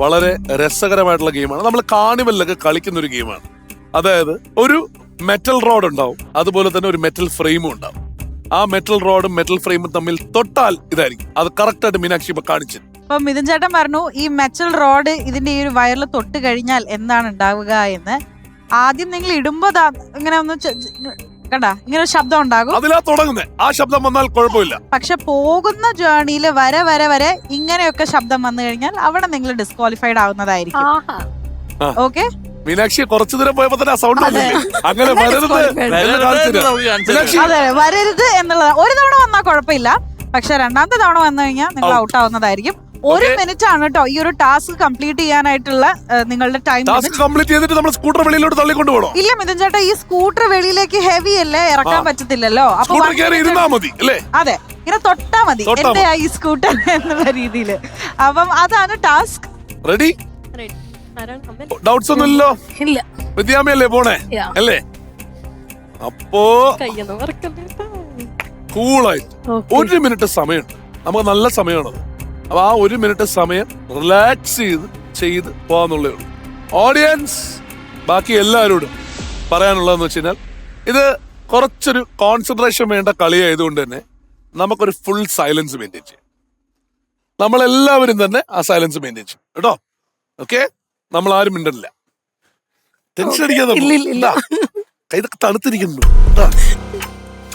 വളരെ രസകരമായിട്ടുള്ള ഗെയിമാണ്. നമ്മൾ കാർണിവലിലൊക്കെ കളിക്കുന്ന ഒരു ഗെയിമാണ്. അതായത് ഒരു മെറ്റൽ റോഡ് ഉണ്ടാവും, അതുപോലെ തന്നെ ഒരു മെറ്റൽ ഫ്രെയിമും ഉണ്ടാവും. ആ മെറ്റൽ റോഡും മെറ്റൽ ഫ്രെയിമും തമ്മിൽ തൊട്ടാൽ ഇതായിരിക്കും. അത് കറക്റ്റ് ആയിട്ട് മീനാക്ഷി ഇപ്പൊ കാണിച്ചു. അപ്പൊ മിഥുൻ ചേട്ടൻ പറഞ്ഞു ഈ മെറ്റൽ റോഡ് ഇതിന്റെ ഈ ഒരു വയറിൽ തൊട്ട് കഴിഞ്ഞാൽ എന്താണ് ഉണ്ടാവുക എന്ന്. ആദ്യം നിങ്ങൾ ഇടുമ്പോ ഇങ്ങനെ ഒന്ന് കണ്ടാ ഇങ്ങനെ ഒരു ശബ്ദം ഉണ്ടാകും. അതിലാ തുടങ്ങുന്നത്. ആ ശബ്ദം വന്നാൽ കുഴപ്പമില്ല. പക്ഷെ പോകുന്ന ജേർണിയിൽ വരെ ഇങ്ങനെയൊക്കെ ശബ്ദം വന്നു കഴിഞ്ഞാൽ അവിടെ നിങ്ങൾ ഡിസ്ക്വാളിഫൈഡ് ആവുന്നതായിരിക്കും. ഓക്കെ, മീനാക്ഷി കുറച്ചു ദൂരം പോയപ്പോ തന്നെ ആ സൗണ്ട് അങ്ങനെ അതെ വരരുത് എന്നുള്ളത്. ഒരു തവണ വന്നാൽ കുഴപ്പമില്ല, പക്ഷെ രണ്ടാമത്തെ തവണ വന്നു കഴിഞ്ഞാൽ നിങ്ങൾ ഔട്ട് ആവുന്നതായിരിക്കും. 1 മിനിറ്റ് ആണ് കേട്ടോ ഈ ഒരു ടാസ്ക് കംപ്ലീറ്റ് ചെയ്യാനായിട്ടുള്ള നിങ്ങളുടെ ടൈം. കംപ്ലീറ്റ് ചെയ്തിട്ട് നമ്മൾ സ്കൂട്ടർ വെളിയിലോട്ട് തള്ളിക്കൊണ്ട് പോകണോ? ഇല്ല മിഥുൻ ചേട്ടാ, ഈ സ്കൂട്ടർ വെളിയിലേക്ക് ഹെവി അല്ലേ, ഇറക്കാൻ പറ്റത്തില്ലല്ലോ. അപ്പൊ അതെ, ഇങ്ങനെ തൊട്ടാ മതി എന്റെ ഈ സ്കൂട്ടർ എന്നുള്ള രീതിയില്. അപ്പം അതാണ് ടാസ്ക്. റെഡി? ഡൗട്ട്സ് ഒന്നുമില്ലല്ലോ? വിദ്യാമയല്ലേ പോണേ അല്ലേ? അപ്പോ കൂളായിട്ട് 1 മിനിറ്റ് സമയമുണ്ട്. നമുക്ക് നല്ല സമയമാണത്. അപ്പൊ ആ 1 മിനിറ്റ് സമയം റിലാക്സ് ചെയ്ത് പോവാന്നുള്ളേ ഉള്ളൂ. ഓഡിയൻസ്, ബാക്കി എല്ലാവരോടും പറയാനുള്ളതെന്ന് വെച്ച് കഴിഞ്ഞാൽ ഇത് കുറച്ചൊരു കോൺസെൻട്രേഷൻ വേണ്ട കളിയായതുകൊണ്ട് തന്നെ നമുക്കൊരു ഫുൾ സൈലൻസ് മെയിൻറ്റെയിൻ ചെയ്യാം. നമ്മളെല്ലാവരും തന്നെ ആ സൈലൻസ് മെയിൻറ്റെയിൻ ചെയ്യും കേട്ടോ. ഓക്കെ, നമ്മൾ ആരും മിണ്ടല്ല. ടെൻഷൻ അടിക്കാതെ കൈതൊക്കെ തണുത്തിരിക്കുന്നു.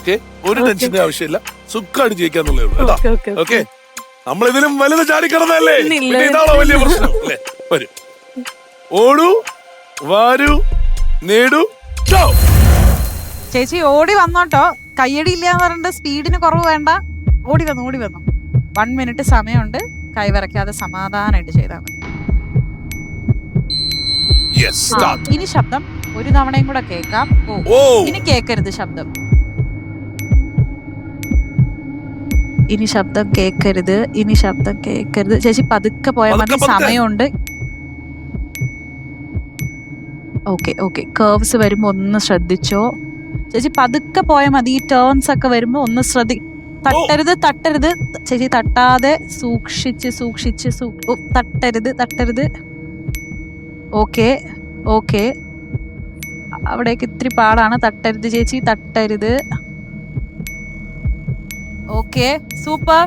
ഓക്കെ, ഒരു ടെൻഷന്റെ ആവശ്യമില്ല. സുഖമായിട്ട് ജയിക്കാന്നുള്ളേ ഉള്ളൂ കേട്ടോ. ഓക്കെ, നമ്മളിതിലും വലുത് ചാടിക്കിടന്നല്ലേ, പിന്നെ ഇതാണോ വലിയ പ്രശ്നം അല്ലേ? വരൂ, ഓടൂ, വാരൂ, നേടൂ. ചേച്ചി ഓടി വന്നോട്ടോ, കയ്യടി ഇല്ലാന്ന് പറഞ്ഞിട്ട് സ്പീഡിന് കുറവ് വേണ്ട. ഓടി വന്നു 1 മിനിറ്റ് സമയമുണ്ട്. കൈവരയ്ക്കാതെ സമാധാനമായിട്ട് ചെയ്താൽ മതി. ഇനി ശബ്ദം ഒരു തവണയും കൂടെ കേൾക്കാം. ഇനി കേക്കരുത് ശബ്ദം. ഇനി ശബ്ദം കേക്കരുത്. ചേച്ചി പതുക്കെ പോയാൽ മതി, സമയമുണ്ട്. ഓക്കെ കർവ്സ് വരുമ്പോ ഒന്ന് ശ്രദ്ധിച്ചോ ചേച്ചി. പതുക്കെ പോയാൽ മതി. ഈ ടേൺസ് ഒക്കെ വരുമ്പോ ഒന്ന് തട്ടരുത് ചേച്ചി. തട്ടാതെ സൂക്ഷിച്ച് തട്ടരുത്. ഓക്കെ അവിടേക്ക് ഇത്തിരി പാടാണ്. തട്ടരുത് ചേച്ചി, തട്ടരുത്. Okay, super.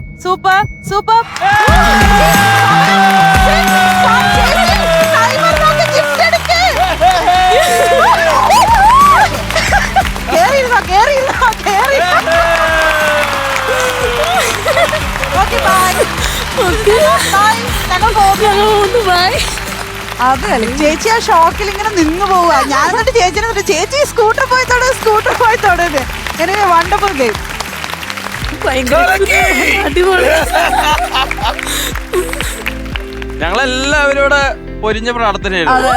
അതല്ല ചേച്ചി, ആ ഷോക്കിൽ ഇങ്ങനെ നിന്ന് പോവുക. ഞാൻ എന്നിട്ട് ചേച്ചിനെ ചേച്ചി സ്കൂട്ടർ പോയി തൊടരുത്. എനിക്ക് വണ്ടർഫുൾ ഗെയിം. ഞങ്ങളെല്ലാവരും ഇവിടെ പൊരിഞ്ഞ പ്രാർത്ഥനയായിരുന്നു.